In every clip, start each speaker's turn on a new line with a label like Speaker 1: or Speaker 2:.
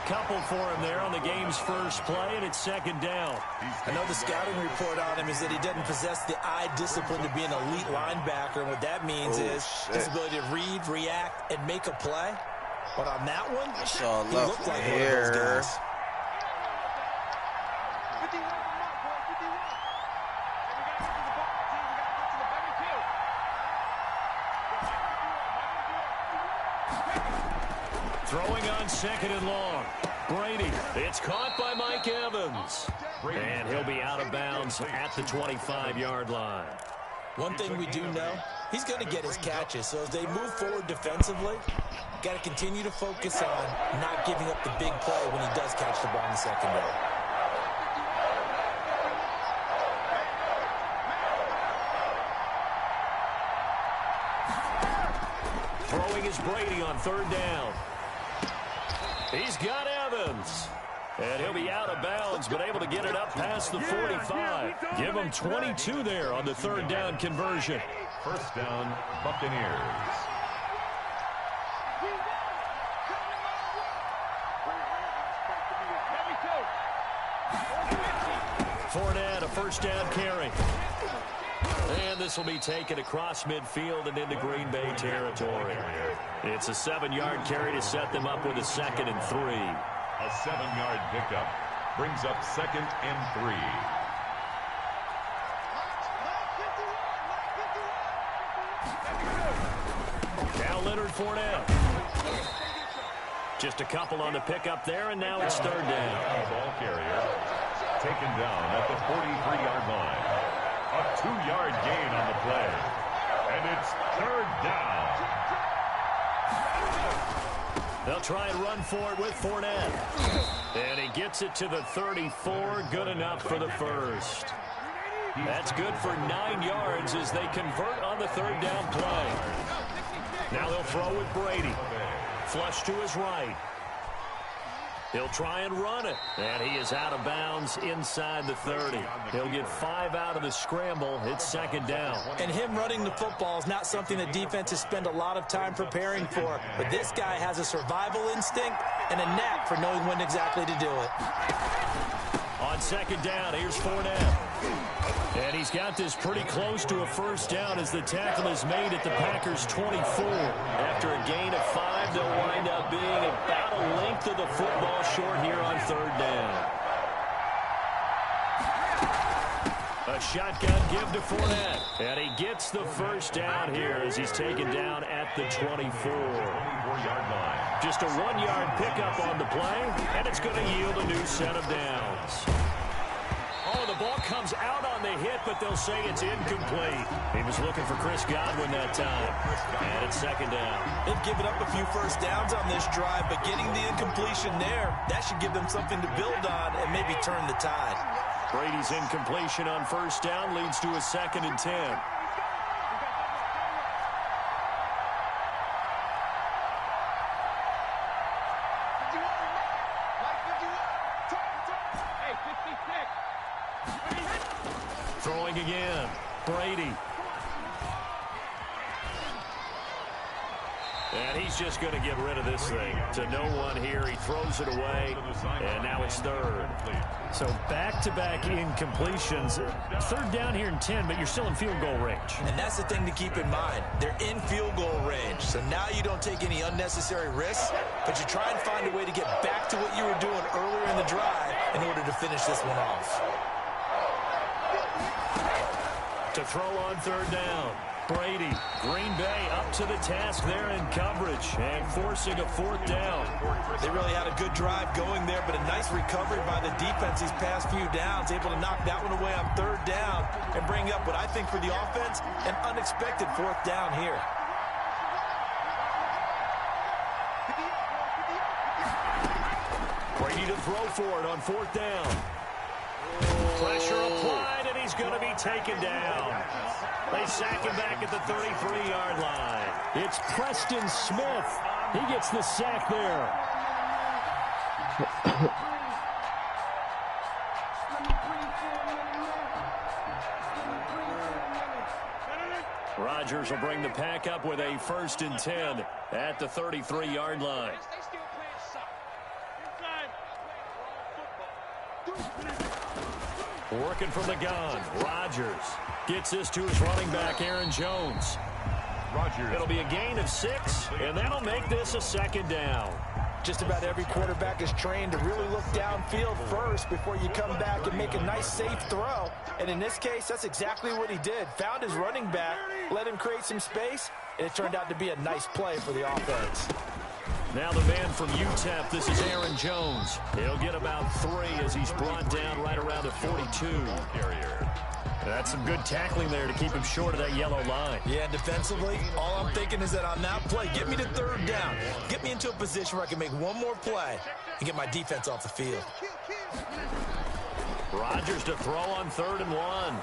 Speaker 1: couple for him there on the game's first play, and it's second down.
Speaker 2: I know the scouting report on him is that he doesn't possess the eye discipline to be an elite linebacker, and what that memeans is his ability to read, react, and make a play. But on that one, he looked like one of those guys.
Speaker 1: Throwing on second and long. Brady. It's caught by Mike Evans. And he'll be out of bounds at the 25-yard line.
Speaker 2: One thing we do know, he's going to get his catches. So as they move forward defensively, got to continue to focus on not giving up the big play when he does catch the ball in the secondary.
Speaker 1: Throwing is Brady on third down. He's got Evans. And he'll be out of bounds, but able to get it up past the 45. Give him 22 there on the third down conversion.
Speaker 3: First down, Buccaneers.
Speaker 1: Fournette, a first down carry. And this will be taken across midfield and into Green Bay territory. It's a 7-yard carry to set them up with a 2nd and 3.
Speaker 3: A 7-yard pickup brings up 2nd and 3.
Speaker 1: Now Leonard Fournette. Just a couple on the pickup there, and now it's third down.
Speaker 3: Ball carrier taken down at the 43-yard line. A 2-yard gain on the play. And it's third down.
Speaker 1: They'll try and run for it with Fournette. And he gets it to the 34. Good enough for the first. That's good for 9 yards as they convert on the third down play. Now they'll throw with Brady. Flush to his right. He'll try and run it. And he is out of bounds inside the 30. He'll get 5 out of the scramble. It's second down.
Speaker 2: And him running the football is not something that defenses spend a lot of time preparing for. But this guy has a survival instinct and a knack for knowing when exactly to do it.
Speaker 1: On second down, here's Fournette. And he's got this pretty close to a first down as the tackle is made at the Packers' 24. After a gain of 5, they'll wind up being about a length of the football short here on third down. A shotgun give to Fournette. And he gets the first down here as he's taken down at the 24-yard line. Just a 1-yard pickup on the play, and it's going to yield a new set of downs. Oh, the ball comes out on the hit, but they'll say it's incomplete. He was looking for Chris Godwin that time. And it's second down.
Speaker 2: They've given up a few first downs on this drive, but getting the incompletion there, that should give them something to build on and maybe turn the tide.
Speaker 1: Brady's incompletion on first down leads to a 2nd and 10. Throwing again. Brady. And he's just going to get rid of this thing. To no one here. He throws it away. And now it's third. So back-to-back incompletions. Third down here in 10, but you're still in field goal range.
Speaker 2: And that's the thing to keep in mind. They're in field goal range. So now you don't take any unnecessary risks, but you try and find a way to get back to what you were doing earlier in the drive in order to finish this one off.
Speaker 1: To throw on third down. Brady. Green Bay up to the task there in coverage and forcing a fourth down.
Speaker 2: They really had a good drive going there, but a nice recovery by the defense these past few downs, able to knock that one away on third down and bring up what I think for the offense, an unexpected fourth down here.
Speaker 1: Brady to throw for it on fourth down. Pressure applied, and he's going to be taken down. They sack him back at the 33-yard line. It's Preston Smith. He gets the sack there. Rodgers will bring the pack up with a 1st and 10 at the 33-yard line. Working from the gun, Rodgers gets this to his running back, Aaron Jones. It'll be a gain of 6, and that'll make this a 2nd down.
Speaker 2: Just about every quarterback is trained to really look downfield first before you come back and make a nice, safe throw. And in this case, that's exactly what he did. Found his running back, let him create some space, and it turned out to be a nice play for the offense.
Speaker 1: Now the man from UTEP, this is Aaron Jones. He'll get about 3 as he's brought down right around the 42. That's some good tackling there to keep him short of that yellow line.
Speaker 2: Yeah, defensively, all I'm thinking is that on that play, get me to 3rd down. Get me into a position where I can make one more play and get my defense off the field.
Speaker 1: Rodgers to throw on 3rd and 1.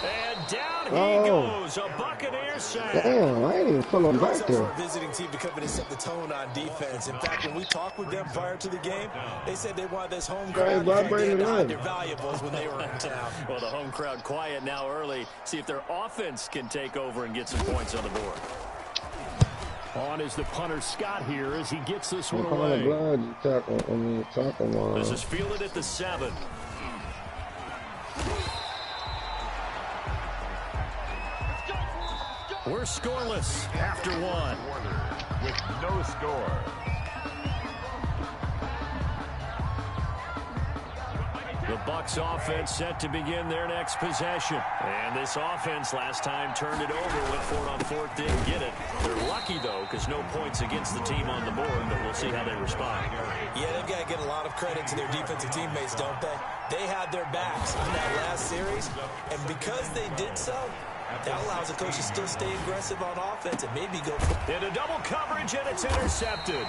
Speaker 1: And down he goes, a Buccaneer sack.
Speaker 4: Damn, I ain't even pulling back there.
Speaker 2: For a visiting team to come in and set the tone on defense. In fact, when we talked with them prior to the game, they said they wanted this home crowd to hide their valuables when they were in town.
Speaker 1: Well, the home crowd quiet now early. See if their offense can take over and get some points on the board. On is the punter Scott here as he gets this one away. This is fielded at the 7. We're scoreless after 1.
Speaker 3: With no score.
Speaker 1: The Bucs offense set to begin their next possession. And this offense last time turned it over with 4 on 4th, didn't get it. They're lucky, though, because no points against the team on the board, but we'll see how they respond.
Speaker 2: Yeah, they've got to get a lot of credit to their defensive teammates, don't they? They had their backs in that last series, and because they did so, that allows the coach to still stay aggressive on offense and maybe go for
Speaker 1: into double coverage, and it's intercepted.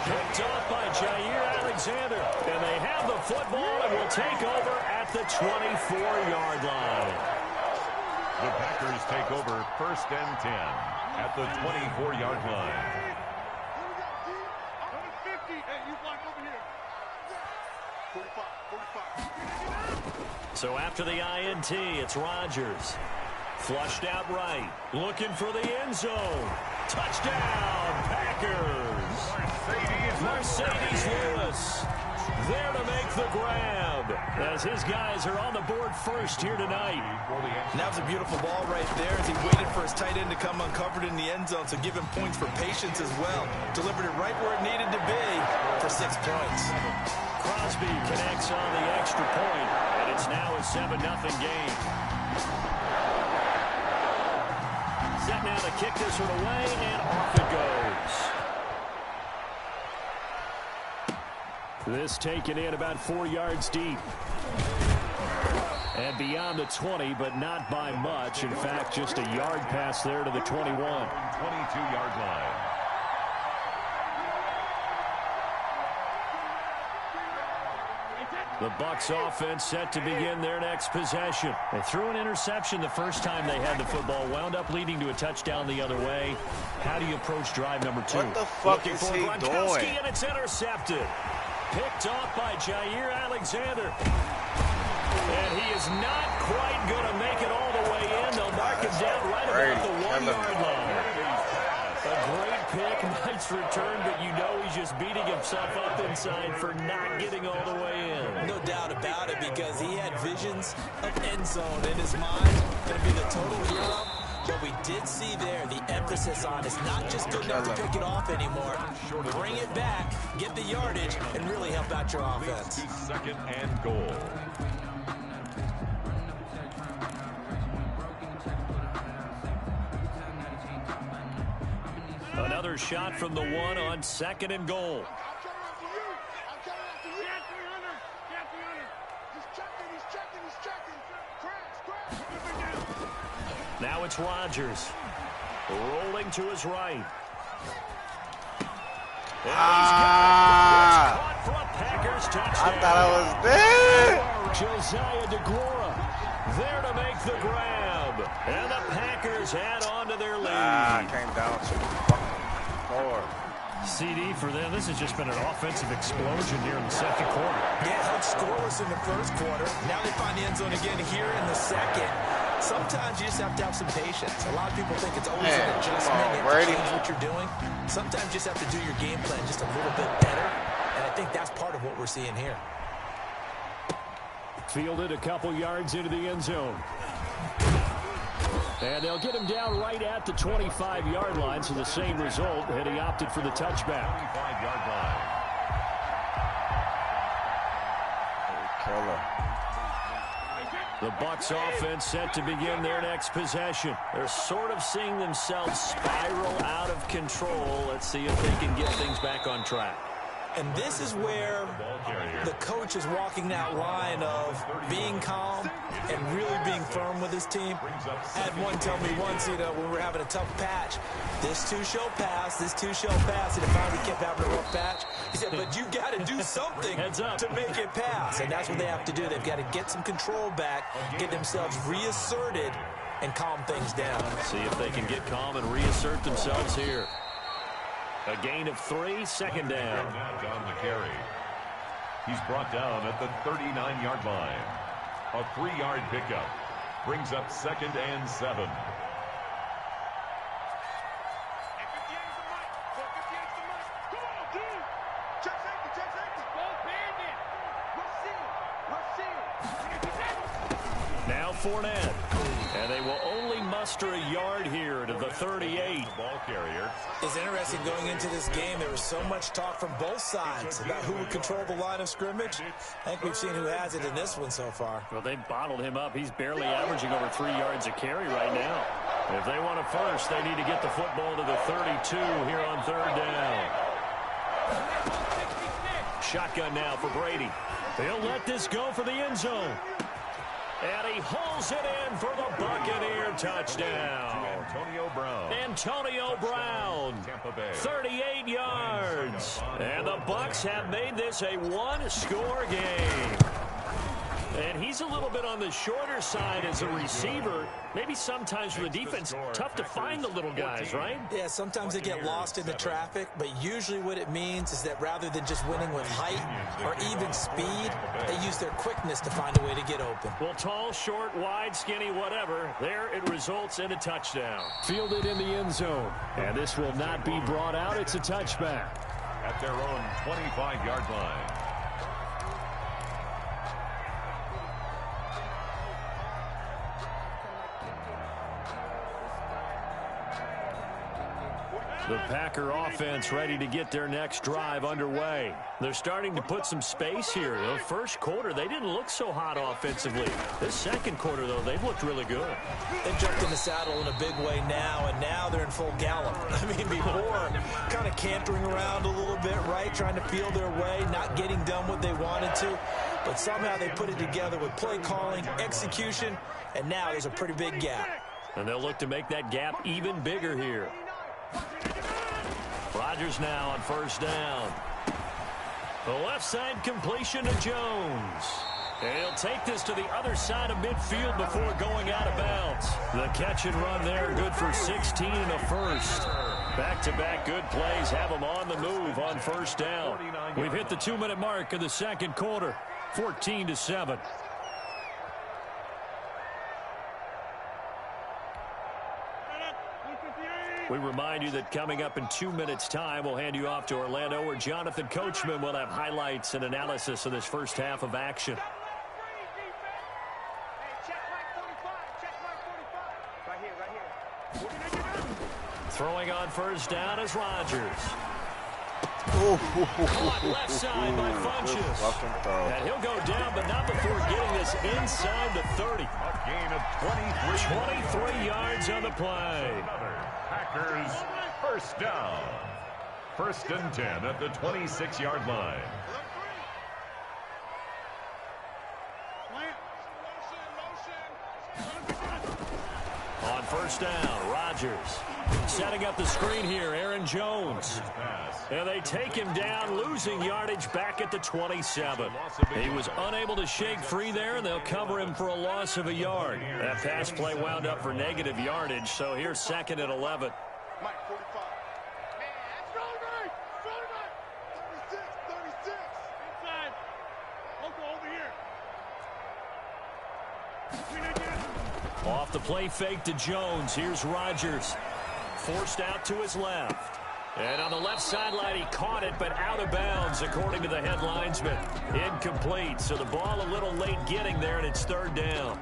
Speaker 1: Picked off by Jair Alexander. And they have the football and will take over at the 24-yard line.
Speaker 3: The Packers take over 1st and 10 at the 24-yard line.
Speaker 1: So after the INT, it's Rodgers. Flushed out right. Looking for the end zone. Touchdown, Packers. Mercedes Lewis there to make the grab as his guys are on the board first here tonight.
Speaker 2: And that was a beautiful ball right there as he waited for his tight end to come uncovered in the end zone, so give him points for patience as well. Delivered it right where it needed to be for 6 points.
Speaker 1: Crosby connects on the extra point, and it's now a 7-0 game. Set now to kick this one away, and off it goes. This taken in about 4 yards deep. And beyond the 20, but not by much. In fact, just a yard pass there to the 21.
Speaker 3: 22-yard line.
Speaker 1: The Bucs offense set to begin their next possession. They threw an interception the first time they had the football, wound up leading to a touchdown the other way. How do you approach drive number 2?
Speaker 5: What the fuck is he doing?
Speaker 1: And it's intercepted. Picked off by Jair Alexander. And he is not quite going to make it all the way in. They'll mark him down right about the 1-yard line. A great pick, nice return, but you know he's just beating himself up inside for not getting all the way in.
Speaker 2: No doubt about it, because he had visions of end zone in his mind. Going to be the total hero. But we did see there the emphasis on it's not just good enough to pick it off anymore. Bring it back, get the yardage, and really help out your offense.
Speaker 3: 2nd and goal.
Speaker 1: Another shot from the 1 on 2nd and goal. Now it's Rodgers. Rolling to his right. And he's caught for a Packers touchdown.
Speaker 5: I thought I was dead.
Speaker 1: Josiah DeGuara there to make the grab. And the Packers add on to their lead.
Speaker 5: Came down to the fucking floor.
Speaker 1: CD for them. This has just been an offensive explosion here in the 2nd quarter.
Speaker 2: Yeah, held scoreless in the 1st quarter. Now they find the end zone again here in the 2nd. Sometimes you just have to have some patience. A lot of people think it's always an adjustment. You have to change what you're doing. Sometimes you just have to do your game plan just a little bit better. And I think that's part of what we're seeing here.
Speaker 1: Fielded a couple yards into the end zone. And they'll get him down right at the 25-yard line, so the same result, and he opted for the touchback.
Speaker 3: 25-yard line.
Speaker 1: The Bucs offense set to begin their next possession. They're sort of seeing themselves spiral out of control. Let's see if they can get things back on track.
Speaker 2: And this is where the coach is walking that line of being calm and really being firm with his team. I had one tell me once, when we were having a tough patch, this too shall pass, this too shall pass, and it finally kept having a rough patch. He said, but you got to do something to make it pass, and that's what they have to do. They've got to get some control back, get themselves reasserted, and calm things down.
Speaker 1: See if they can get calm and reassert themselves here. A gain of 3, second down.
Speaker 3: On the carry. He's brought down at the 39-yard line. A 3-yard pickup brings up 2nd and 7.
Speaker 1: Now Fournette. And they will only muster a yard here to the 38.
Speaker 3: Ball carrier.
Speaker 2: It's interesting going into this game. There was so much talk from both sides about who would control the line of scrimmage. I think we've seen who has it in this one so far.
Speaker 1: Well, they bottled him up. He's barely averaging over 3 yards a carry right now. If they want a first, they need to get the football to the 32 here on 3rd down. Shotgun now for Brady. He'll let this go for the end zone. And he hauls it in for the Buccaneer touchdown. Antonio Brown, 38 yards. And the Bucs have made this a one-score game. And he's a little bit on the shorter side as a receiver. Maybe sometimes for the defense, tough to find the little guys, right?
Speaker 2: Yeah, sometimes they get lost in the traffic, but usually what it means is that rather than just winning with height or even speed, they use their quickness to find a way to get open.
Speaker 1: Well, tall, short, wide, skinny, whatever, there it results in a touchdown. Fielded in the end zone, and this will not be brought out. It's a touchback.
Speaker 3: At their own 25-yard line.
Speaker 1: The Packer offense ready to get their next drive underway. They're starting to put some space here. The first quarter, they didn't look so hot offensively. This second quarter, though, they've looked really good.
Speaker 2: They've jumped in the saddle in a big way now, and now they're in full gallop. I mean, before, kind of cantering around a little bit, right, trying to feel their way, not getting done what they wanted to. But somehow they put it together with play calling, execution, and now there's a pretty big gap.
Speaker 1: And they'll look to make that gap even bigger here. Rodgers now on 1st down. The left side completion to Jones. And he'll take this to the other side of midfield before going out of bounds. The catch and run there, good for 16 and a first. Back-to-back good plays have them on the move on 1st down. We've hit the 2-minute mark of the second quarter, 14-7. We remind you that coming up in 2 minutes' time, we'll hand you off to Orlando, where Jonathan Coachman will have highlights and analysis of this first half of action. Throwing on 1st down is Rodgers. Caught left side by Funchess. And he'll go down, but not before getting this inside the 30.
Speaker 3: A gain of
Speaker 1: 23 yards on the play.
Speaker 3: Packers first down. 1st and 10 at the 26-yard line.
Speaker 1: On 1st down, Rodgers setting up the screen here, Aaron Jones. And they take him down, losing yardage back at the 27. He was unable to shake free there, and they'll cover him for a loss of a yard. That pass play wound up for negative yardage, so here's 2nd and 11. Off the play fake to Jones. Here's Rodgers. Forced out to his left. And on the left sideline, he caught it, but out of bounds, according to the headlinesman. Incomplete, so the ball a little late getting there, and it's third down.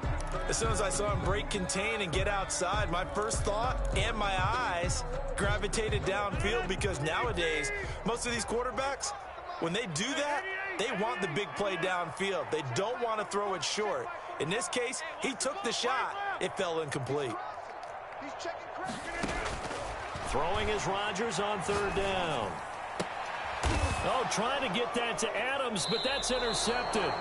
Speaker 2: As soon as I saw him break contain and get outside, my first thought and my eyes gravitated downfield, because nowadays, most of these quarterbacks, when they do that, they want the big play downfield. They don't want to throw it short. In this case, he took the shot. It fell incomplete.
Speaker 1: Throwing is Rodgers on third down. Oh, trying to get that to Adams, but that's intercepted.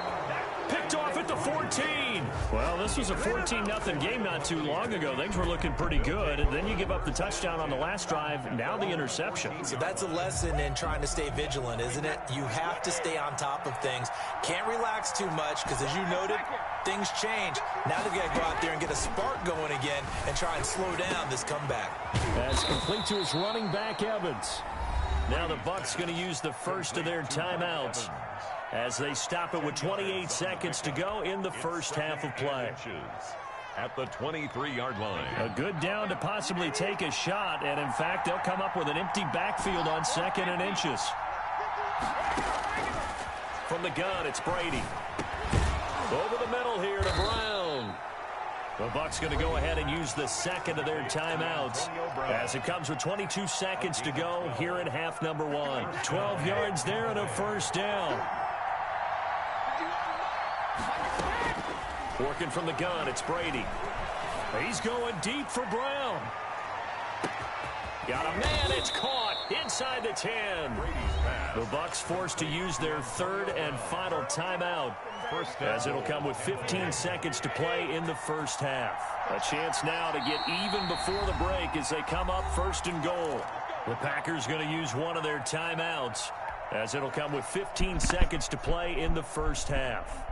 Speaker 1: Picked off at the 14. Well, this was a 14-0 game not too long ago. Things were looking pretty good, and then you give up the touchdown on the last drive, now the interception.
Speaker 2: So that's a lesson in trying to stay vigilant, isn't it? You have to stay on top of things. Can't relax too much, because as you noted, things change. Now they've got to go out there and get a spark going again and try and slow down this comeback.
Speaker 1: That's complete to his running back, Evans. Now the Bucs going to use the first of their timeouts as they stop it with 28 seconds to go in the first half of play.
Speaker 3: At the 23-yard line.
Speaker 1: A good down to possibly take a shot, and in fact, they'll come up with an empty backfield on 2nd and inches. From the gun, it's Brady. Over the middle here to Brown. The Bucs going to go ahead and use the second of their timeouts as it comes with 22 seconds to go here in half number 1. 12 yards there and a first down. Working from the gun, it's Brady. He's going deep for Brown. Got a man, it's caught inside the 10. The Bucs forced to use their third and final timeout, as it'll come with 15 seconds to play in the first half. A chance now to get even before the break as they come up 1st and goal. The Packers going to use one of their timeouts, as it'll come with 15 seconds to play in the first half.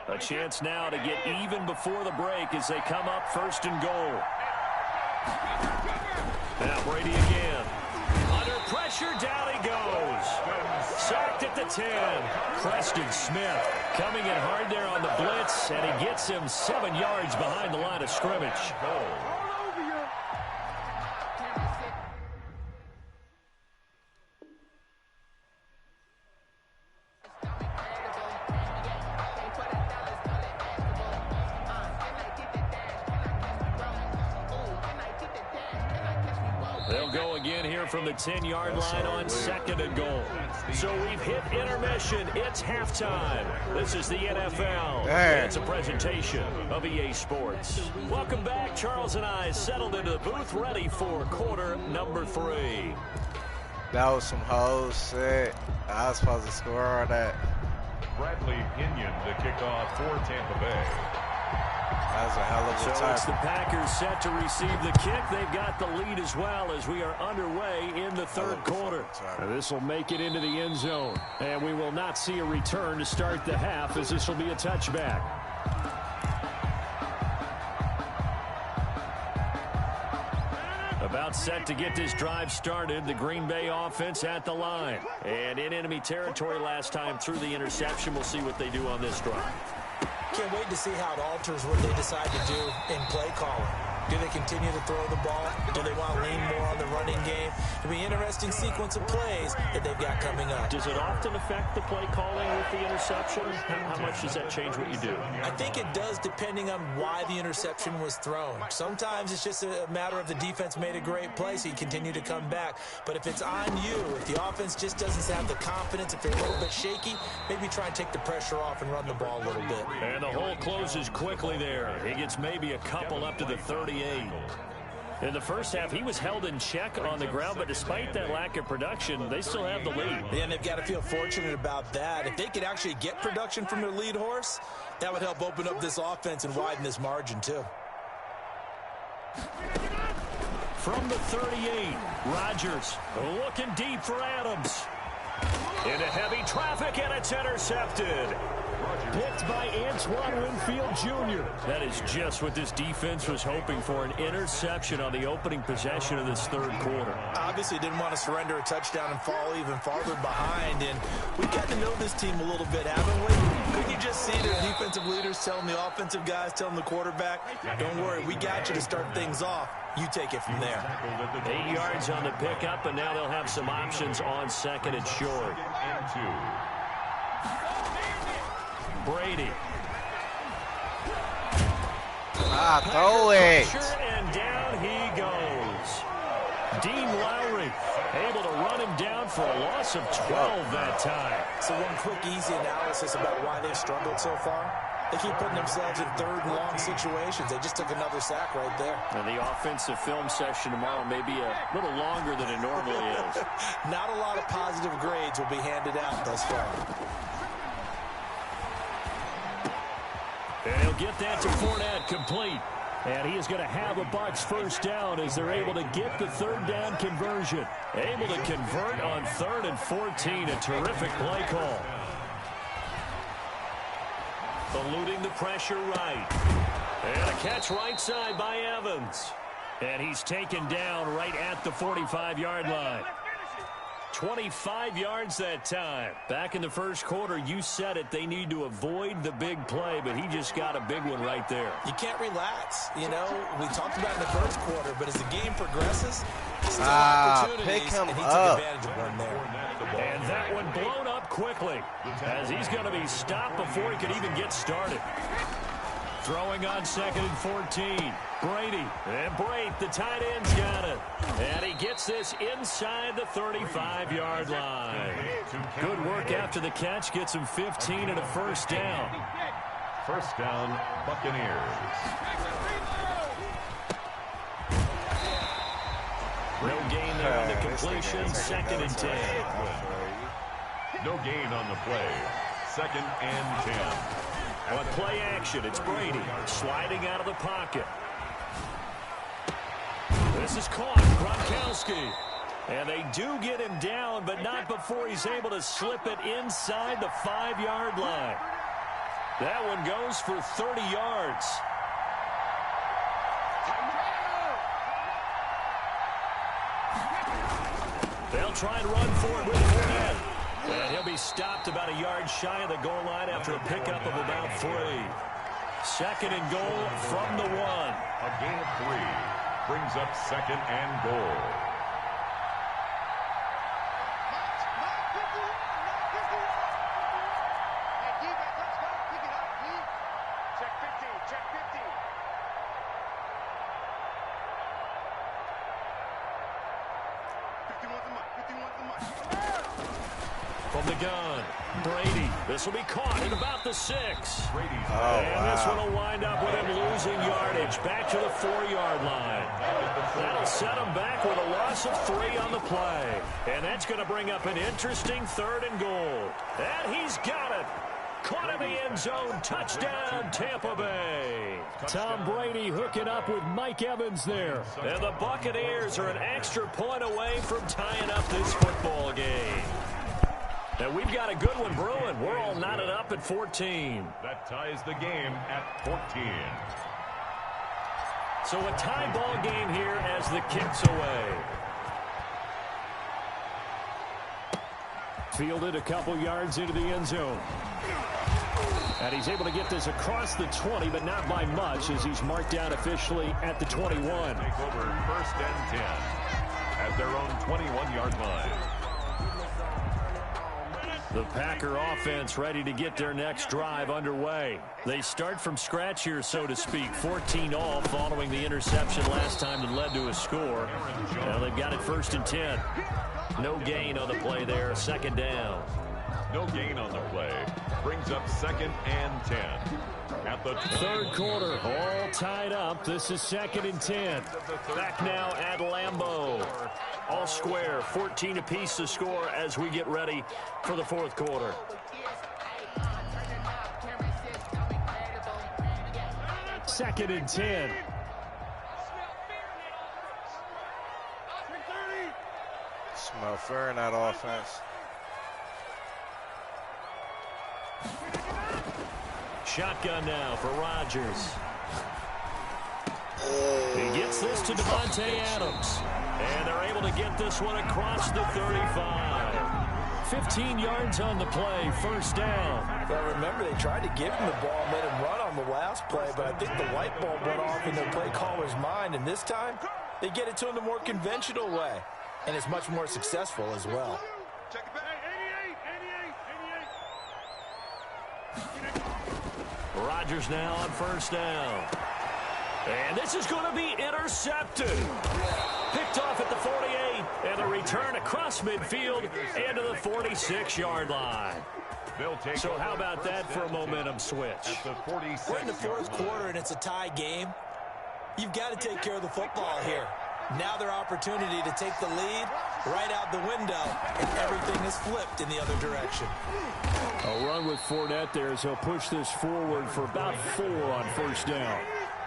Speaker 1: A chance now to get even before the break as they come up 1st and goal. Now Brady again. Under pressure, down he goes. Sacked at the 10. Preston Smith coming in hard there on the blitz, and he gets him 7 yards behind the line of scrimmage. They'll go again here from the 10-yard line on 2nd and goal. So we've hit intermission. It's halftime. This is the NFL. It's a presentation of EA Sports. Welcome back. Charles and I settled into the booth, ready for quarter number 3.
Speaker 5: That was some whole shit. I was supposed to score on that.
Speaker 3: Bradley Pinion to kick off for Tampa Bay.
Speaker 5: That was a hell of a
Speaker 1: So
Speaker 5: time.
Speaker 1: it's the Packers set to receive the kick. They've got the lead as well as we are underway in the third quarter. This will make it into the end zone. And we will not see a return to start the half, as this will be a touchback. About set to get this drive started. The Green Bay offense at the line. And in enemy territory last time through the interception. We'll see what they do on this drive.
Speaker 2: Can't wait to see how it alters what they decide to do in play calling. Do they continue to throw the ball? Do they want to lean more on the running game? It'll be an interesting sequence of plays that they've got coming up.
Speaker 1: Does it often affect the play calling with the interception? How much does that change what you do?
Speaker 2: I think it does, depending on why the interception was thrown. Sometimes it's just a matter of the defense made a great play, so you continue to come back. But if it's on you, if the offense just doesn't have the confidence, if they're a little bit shaky, maybe try and take the pressure off and run the ball a little bit.
Speaker 1: And the hole closes quickly there. He gets maybe a couple up to the 38. In the first half, he was held in check on the ground, but despite that lack of production, they still have the lead.
Speaker 2: And they've got to feel fortunate about that. If they could actually get production from their lead horse, that would help open up this offense and widen this margin, too.
Speaker 1: From the 38, Rodgers looking deep for Adams. Into heavy traffic, and it's intercepted. picked by Antoine Winfield Jr. That is just what this defense was hoping for, an interception on the opening possession of this third quarter.
Speaker 2: Obviously didn't want to surrender a touchdown and fall even farther behind, and we've gotten to know this team a little bit, haven't we? Couldn't you just see their defensive leaders telling the offensive guys, telling the quarterback, don't worry, we got you to start things off. You take it from there.
Speaker 1: 8 yards on the pickup, and now they'll have some options on second and short. Brady.
Speaker 5: Throw it.
Speaker 1: And down he goes. Dean Lowry able to run him down for a loss of 12 that time.
Speaker 2: So one quick, easy analysis about why they've struggled so far. They keep putting themselves in third and long situations. They just took another sack right there.
Speaker 1: And the offensive film session tomorrow may be a little longer than it normally is.
Speaker 2: Not a lot of positive grades will be handed out thus far.
Speaker 1: And he'll get that to Fournette, complete. And he is going to have a Bucs first down as they're able to get the third down conversion. Able to convert on 3rd and 14. A terrific play call. Eluding the pressure right. And a catch right side by Evans. And he's taken down right at the 45-yard line. 25 yards that time. Back in the first quarter, you said it, they need to avoid the big play, but he just got a big one right there.
Speaker 2: You can't relax. You know, we talked about in the first quarter, but as the game progresses, still opportunities,
Speaker 5: pick him
Speaker 2: and he
Speaker 5: up.
Speaker 2: took advantage of one there.
Speaker 1: And that one blown up quickly as he's going to be stopped before he could even get started. Throwing on 2nd and 14. Brady. And Brate, the tight end's got it. And he gets this inside the 35-yard line. Good work after the catch. Gets him 15 and a first down.
Speaker 3: First down, Buccaneers.
Speaker 1: No gain there on the completion. 2nd and 10.
Speaker 3: No gain on the play. 2nd and 10.
Speaker 1: On play action, it's Brady sliding out of the pocket. This is caught. Gronkowski. And they do get him down, but not before he's able to slip it inside the 5-yard line. That one goes for 30 yards. They'll try and run for it with Fournette. And he'll be stopped about a yard shy of the goal line after a pickup of about 3. 2nd and goal from the 1.
Speaker 3: A gain of 3 brings up 2nd and goal.
Speaker 1: From the gun, Brady. This will be caught at about the 6. This one will wind up with him losing yardage back to the 4-yard line. That'll set him back with a loss of 3 on the play. And that's going to bring up an interesting 3rd and goal. And he's got it. Caught in the end zone. Touchdown, Tampa Bay. Tom Brady hooking up with Mike Evans there. And the Buccaneers are an extra point away from tying up this football game. And we've got a good one brewing. We're all knotted up at 14.
Speaker 3: That ties the game at 14.
Speaker 1: So a tie ball game here as the kick's away. Fielded a couple yards into the end zone. And he's able to get this across the 20, but not by much as he's marked down officially at the 21.
Speaker 3: Take over 1st and 10 at their own 21-yard line.
Speaker 1: The Packer offense ready to get their next drive underway. They start from scratch here, so to speak. 14 all following the interception last time that led to a score. Now they've got it 1st and 10. No gain on the play there. 2nd down.
Speaker 3: No gain on the play. Brings up 2nd and 10. At the
Speaker 1: 3rd quarter, all tied up. This is 2nd and 10. Back now at Lambeau. All square, 14 apiece to score as we get ready for the 4th quarter. Second and 10.
Speaker 5: Smell fear in that offense.
Speaker 1: shotgun now for Rodgers. He gets this to Devontae Adams. And they're able to get this one across the 35. 15 yards on the play, first down.
Speaker 2: Well, remember, they tried to give him the ball and let him run on the last play, but I think the light bulb went off in their play caller's mind, and this time they get it to him the more conventional way, and it's much more successful as well.
Speaker 1: Rodgers now on first down. And this is going to be intercepted. Picked off at the 48, and a return across midfield and to the 46-yard line. So how about that for a momentum switch?
Speaker 2: We're in the fourth quarter, and it's a tie game. You've got to take care of the football here. Now their opportunity to take the lead right out the window, and everything is flipped in the other direction.
Speaker 1: A run with Fournette there as he'll push this forward for about 4 on first down.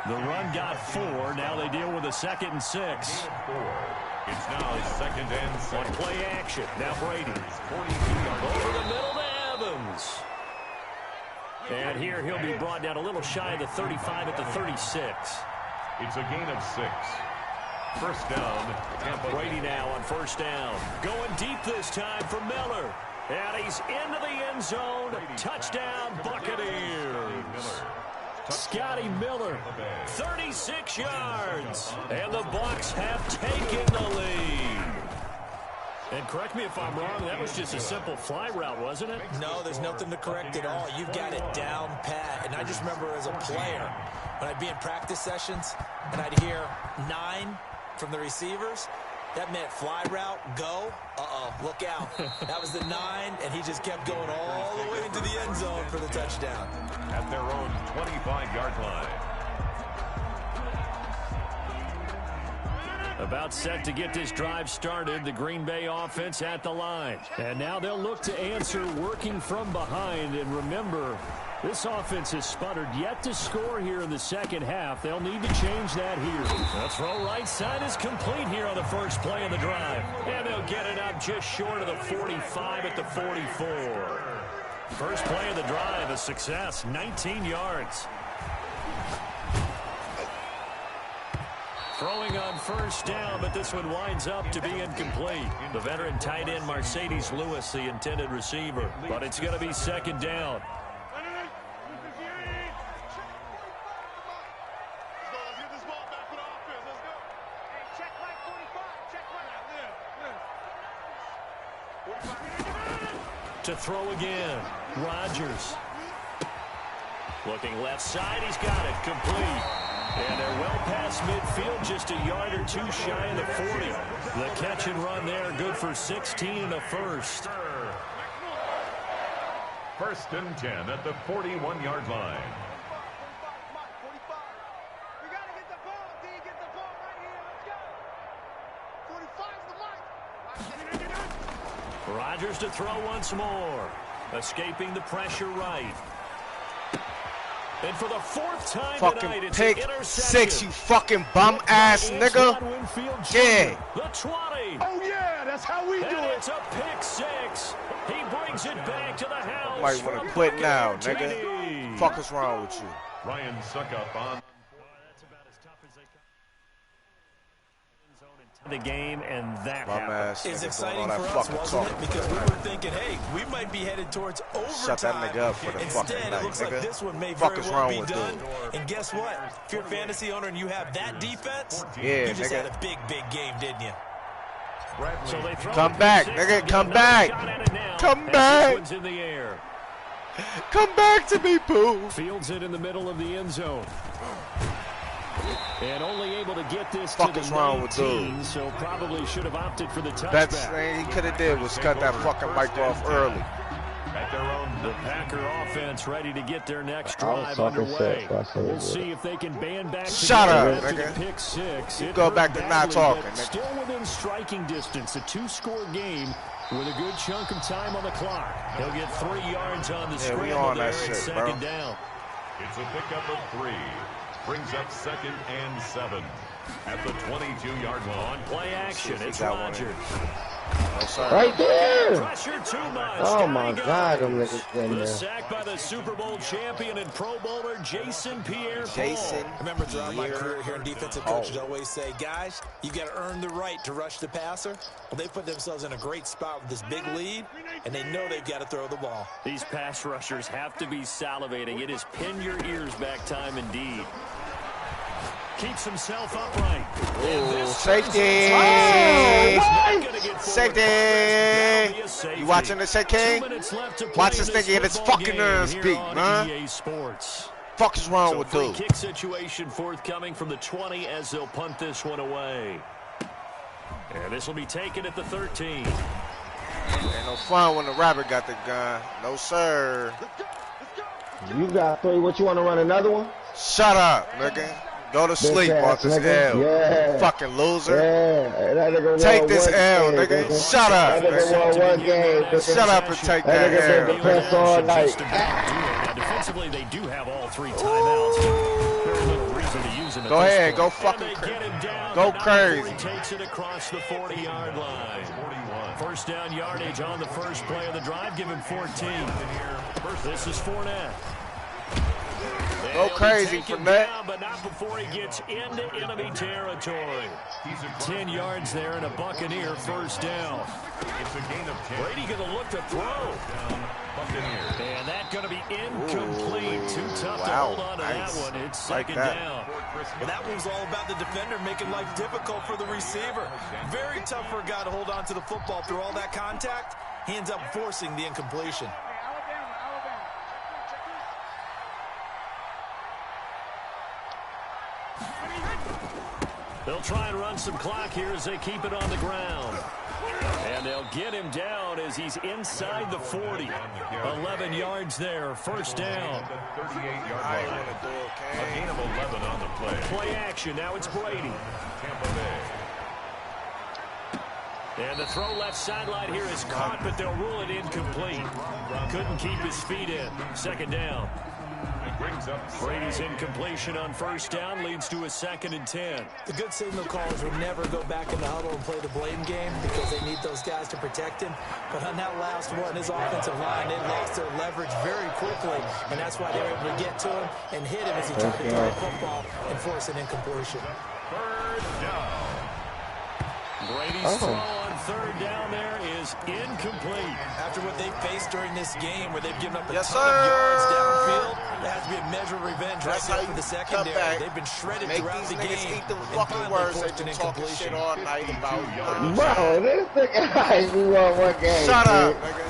Speaker 1: The run got 4. Now they deal with a 2nd and 6.
Speaker 3: It's now 2nd and 6.
Speaker 1: On play action. Now Brady. Over the middle to Evans. And here he'll be brought down a little shy of the 35 at the 36.
Speaker 3: It's a gain of 6. First down.
Speaker 1: Brady now on first down. Going deep this time for Miller. And he's into the end zone. Touchdown, Buccaneers. Scotty Miller, 36 yards. And the Bucs have taken the lead. And correct me if I'm wrong, that was just a simple fly route, wasn't it?
Speaker 2: No, there's nothing to correct at all. You've got it down pat. And I just remember as a player, when I'd be in practice sessions, and I'd hear 9 from the receivers, that meant fly route, go, look out. That was the 9, and he just kept going all the way into the end zone for the touchdown.
Speaker 3: At their own 25-yard line.
Speaker 1: About set to get this drive started, the Green Bay offense at the line. And now they'll look to answer working from behind. And remember, this offense has sputtered yet to score here in the second half. They'll need to change that here. The throw right side is complete here on the first play of the drive. And they'll get it up just short of the 45 at the 44. First play of the drive, a success, 19 yards. Throwing on first down, but this one winds up to be incomplete. The veteran tight end Mercedes Lewis, the intended receiver. But it's going to be second down. To throw again, Rodgers. Looking left side, he's got it, complete. And they're well past midfield, just a yard or 2 shy of the 40. The catch and run there, good for 16 and a first.
Speaker 3: First and 10 at the 41-yard line.
Speaker 1: Rodgers to throw once more. Escaping the pressure right. And for the 4th time
Speaker 5: fucking
Speaker 1: tonight, it's
Speaker 5: pick
Speaker 1: an interception.
Speaker 5: 6, you fucking bum-ass nigga. Yeah.
Speaker 1: The 20.
Speaker 6: Oh, yeah, that's how we do
Speaker 1: And
Speaker 6: it.
Speaker 1: it's a pick 6. He brings it back to the house.
Speaker 5: Might want to quit now, nigga.
Speaker 1: TD.
Speaker 5: Fuck is wrong with you?
Speaker 3: Ryan Suckup on.
Speaker 1: The game, and that
Speaker 5: Bum-ass
Speaker 2: It's
Speaker 5: nigga
Speaker 2: exciting
Speaker 5: doing all
Speaker 2: for
Speaker 5: that
Speaker 2: us,
Speaker 5: fucking
Speaker 2: wasn't
Speaker 5: talking.
Speaker 2: it? Because we were thinking, hey, we might be headed towards overtime.
Speaker 5: Shut that nigga up for the
Speaker 2: Instead,
Speaker 5: fucking night,
Speaker 2: it looks
Speaker 5: nigga.
Speaker 2: like this one may
Speaker 5: Fuck
Speaker 2: very
Speaker 5: is
Speaker 2: well
Speaker 5: wrong
Speaker 2: be
Speaker 5: with
Speaker 2: done.
Speaker 5: dude?
Speaker 2: And guess what? If you're a fantasy owner and you have that defense,
Speaker 5: Yeah,
Speaker 2: you just
Speaker 5: nigga.
Speaker 2: had a big, big game, didn't you?
Speaker 1: So they throw
Speaker 5: Come
Speaker 1: it
Speaker 5: back,
Speaker 1: to
Speaker 5: nigga,
Speaker 1: 6.
Speaker 5: come
Speaker 1: Another
Speaker 5: back.
Speaker 1: shot at it now.
Speaker 5: Come
Speaker 1: And
Speaker 5: back.
Speaker 1: This one's in the air.
Speaker 5: Come back to me, boo.
Speaker 1: Fields it in the middle of the end zone. And only able to get this
Speaker 5: Fuck
Speaker 1: to
Speaker 5: is
Speaker 1: the
Speaker 5: wrong with
Speaker 1: 19,
Speaker 5: dude?
Speaker 1: so probably should have opted for the
Speaker 5: Best
Speaker 1: touchback.
Speaker 5: thing he could have did was cut that fucking mic off early.
Speaker 3: At their own
Speaker 1: The Packer offense ready to get their next
Speaker 4: I was
Speaker 1: drive
Speaker 4: talking
Speaker 1: underway.
Speaker 4: shit, so I couldn't
Speaker 1: We'll
Speaker 4: do
Speaker 1: see
Speaker 4: it.
Speaker 1: if they can band back
Speaker 5: Shut
Speaker 1: together
Speaker 5: up,
Speaker 1: after the
Speaker 5: nigga.
Speaker 1: pick 6. It
Speaker 5: go
Speaker 1: hurt
Speaker 5: back to not
Speaker 1: badly,
Speaker 5: talking,
Speaker 1: but
Speaker 5: nigga.
Speaker 1: still within striking distance. A 2-score game with a good chunk of time on the clock. He'll get 3 yards on the
Speaker 5: Yeah, we
Speaker 1: scramble
Speaker 5: on
Speaker 1: there
Speaker 5: that
Speaker 1: at
Speaker 5: shit, bro.
Speaker 1: second down.
Speaker 3: It's a pickup of 3. Brings up 2nd and 7. at the 22-yard line.
Speaker 1: On play action, it's Rodgers.
Speaker 4: Right there.
Speaker 1: Pressure too much.
Speaker 4: Oh my God, them niggas in
Speaker 1: The
Speaker 4: there.
Speaker 1: sack by the Super Bowl champion and Pro Bowler Jason Pierre-Paul.
Speaker 5: Jason.
Speaker 2: I remember throughout my career here in defensive coaches always say, guys, you got to earn the right to rush the passer. Well, they put themselves in a great spot with this big lead, and they know they've got to throw the ball.
Speaker 1: These pass rushers have to be salivating. It is pin your ears back time indeed. Keeps himself upright.
Speaker 5: Ooh, safety. Safety. You watching this shit, King? Watch this nigga get his fucking nerves beat, man. Fuck is wrong with dude?
Speaker 1: Kick situation forthcoming from the 20 as they'll punt this one away. And this will be taken at the 13.
Speaker 5: Ain't no fun when the rabbit got the gun. No, sir.
Speaker 4: You got 3. What, you want to run another one?
Speaker 5: Shut up, nigga. Go to sleep off this L.
Speaker 4: Yeah.
Speaker 5: Fucking loser.
Speaker 4: Yeah. That nigga
Speaker 5: Take this L,
Speaker 4: game,
Speaker 5: nigga. Shut up.
Speaker 4: That nigga won 1 game.
Speaker 5: Shut up and take that
Speaker 4: That nigga been
Speaker 5: L.
Speaker 4: defense all night.
Speaker 1: Now, defensively, they do have all 3 timeouts. Very little reason to use them.
Speaker 5: Go ahead. Go fucking crazy. Go crazy.
Speaker 1: Takes it across the 40-yard line. First down yardage on the first play of the drive. Give him 14. This is Fournette.
Speaker 5: Go crazy from that.
Speaker 1: But not before he gets into enemy territory. 10 yards there and a Buccaneer first down.
Speaker 3: It's a gain of 10.
Speaker 1: Brady going to look to throw. And that going to be incomplete. Too tough to hold on to that one. It's second down.
Speaker 2: Well, that one's all about the defender making life difficult for the receiver. Very tough for a guy to hold on to the football through all that contact. He ends up forcing the incompletion.
Speaker 1: They'll try and run some clock here as they keep it on the ground. And they'll get him down as he's inside the 40. 11 yards there, first down.
Speaker 3: 38-yard line. A gain of 11 on the play.
Speaker 1: Play action, now it's Brady.
Speaker 3: Tampa Bay.
Speaker 1: And the throw left sideline here is caught, but they'll rule it incomplete. Couldn't keep his feet in. Second down. Brady's incompletion on first down leads to a 2nd and 10.
Speaker 2: The good signal callers would never go back in the huddle and play the blame game because they need those guys to protect him. But on that last one, his offensive line, they lost their leverage very quickly, and that's why they were able to get to him and hit him as he tried to throw the football and force an incompletion.
Speaker 3: Third down.
Speaker 1: Brady's throw on third down there is incomplete.
Speaker 2: After what they faced during this game where they've given up a ton of yards downfield, there has to be a measure of revenge right there for the secondary. They've been shredded throughout the game.
Speaker 5: Eat them fucking words they've been talking shit all night about.
Speaker 4: Bro, this nigga, we won 1 game.
Speaker 5: Shut up, nigga.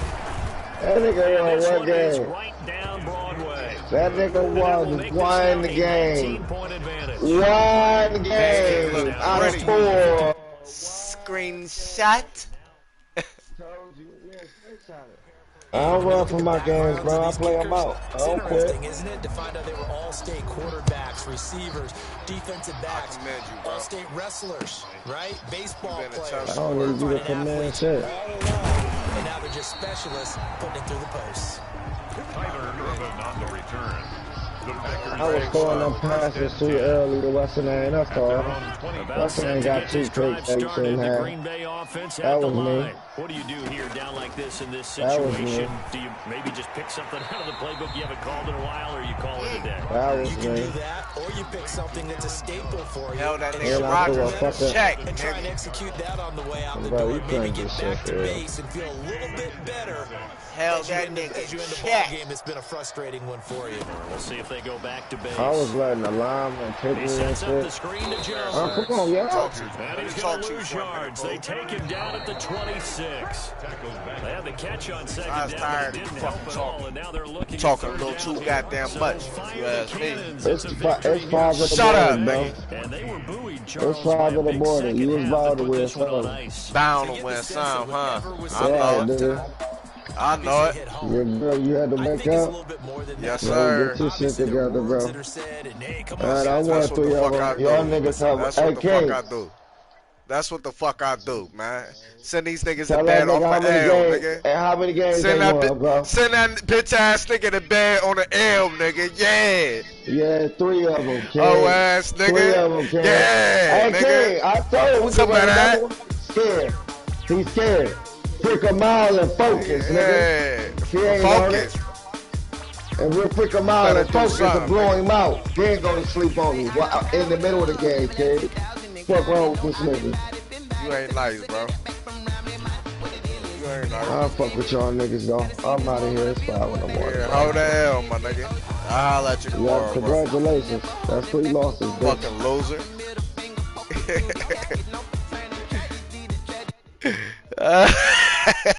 Speaker 4: That nigga won 1 game.
Speaker 1: Right down Broadway.
Speaker 4: That nigga won the game. 1 game out of 4.
Speaker 5: Screenshot.
Speaker 4: I don't run for my games, bro. I play them out. I don't quit.
Speaker 2: Interesting, isn't it, to find out they were all-state quarterbacks, receivers, defensive backs, all-state wrestlers, right? Baseball players.
Speaker 4: I don't need you to come in and shit.
Speaker 2: All along, and now they're just specialists putting it through the posts.
Speaker 3: Tyler Irvin on the return.
Speaker 4: I was throwing them passes too early to Weston and that's all. Weston ain't got 2 takes in half. That was me.
Speaker 1: What do you do here down like this in this situation? Do you maybe just pick something out of the playbook you haven't called in a while, or you call it a day?
Speaker 4: That was
Speaker 2: you
Speaker 4: me.
Speaker 2: can do that, or you pick something that's a staple for you.
Speaker 5: Hell, that
Speaker 2: and
Speaker 5: nigga Rodgers check.
Speaker 2: And try and execute that on the way out the door. Maybe get back to base and feel a little bit better.
Speaker 5: Hell, that
Speaker 2: As you
Speaker 5: nigga
Speaker 2: end the ball
Speaker 5: check.
Speaker 2: game, it's been a frustrating one for you.
Speaker 1: We'll see if they go back to base.
Speaker 4: I was letting the lineman take me
Speaker 1: He
Speaker 4: and
Speaker 1: sets up the
Speaker 4: shit.
Speaker 1: screen to Jones.
Speaker 4: Oh, come on, y'all.
Speaker 1: And he's going to lose yards. They take him down at the 26. They had the catch on second
Speaker 5: I was
Speaker 1: down,
Speaker 5: tired
Speaker 1: but it
Speaker 5: of
Speaker 1: didn't help at all, and now they're looking
Speaker 5: talking a
Speaker 1: at
Speaker 5: little
Speaker 1: third
Speaker 5: too
Speaker 1: down.
Speaker 5: goddamn much, if you ask me.
Speaker 4: It's 5 of the
Speaker 5: Shut up,
Speaker 4: morning, bro.
Speaker 5: nigga.
Speaker 1: And they were buoyed, Charles,
Speaker 4: It's 5
Speaker 1: by a
Speaker 4: of the
Speaker 1: big
Speaker 4: morning. You
Speaker 1: second
Speaker 4: was
Speaker 1: half
Speaker 4: bound
Speaker 1: that
Speaker 4: to
Speaker 1: put
Speaker 4: win
Speaker 1: this one on
Speaker 4: some.
Speaker 1: ice.
Speaker 5: Bound to win some, huh? I
Speaker 4: Yeah,
Speaker 5: know it.
Speaker 4: dude.
Speaker 5: I know it.
Speaker 4: Your girl, you had to make up.
Speaker 5: Yes,
Speaker 4: Bro,
Speaker 5: sir.
Speaker 4: get your shit together, bro. Alright, I
Speaker 5: That's
Speaker 4: want
Speaker 5: what
Speaker 4: 3
Speaker 5: the
Speaker 4: of
Speaker 5: fuck I
Speaker 4: them.
Speaker 5: do.
Speaker 4: Y'all niggas have
Speaker 5: That's what the fuck I
Speaker 4: AK.
Speaker 5: do. That's what the fuck I do, man. Send these niggas
Speaker 4: Tell
Speaker 5: to bed
Speaker 4: that
Speaker 5: off
Speaker 4: nigga
Speaker 5: an
Speaker 4: how many
Speaker 5: L,
Speaker 4: games,
Speaker 5: nigga.
Speaker 4: and how many games
Speaker 5: Send
Speaker 4: they
Speaker 5: that,
Speaker 4: won, bro.
Speaker 5: send that bitch ass nigga to bed on an L, nigga. Yeah.
Speaker 4: Yeah, 3 of them, kid.
Speaker 5: Oh ass nigga.
Speaker 4: 3 of them, kid.
Speaker 5: Yeah,
Speaker 4: Hey,
Speaker 5: nigga.
Speaker 4: kid, I told you we
Speaker 5: Some
Speaker 4: can
Speaker 5: of
Speaker 4: run
Speaker 5: that.
Speaker 4: another one. Scared. He's scared. Prick a mile and focus, nigga. He ain't on it. And we'll prick a mile and focus and blow him out. Then go to sleep on him in the middle of the game, kid. Fuck wrong with this nigga?
Speaker 5: You ain't nice, bro. You ain't nice.
Speaker 4: I'll fuck with y'all niggas, though. I'm out of here. It's 5 in the morning.
Speaker 5: Yeah, hold the L, my nigga. I'll holler at you tomorrow,
Speaker 4: yeah, congratulations. Bro. That's 3 losses, bitch.
Speaker 5: Fucking loser.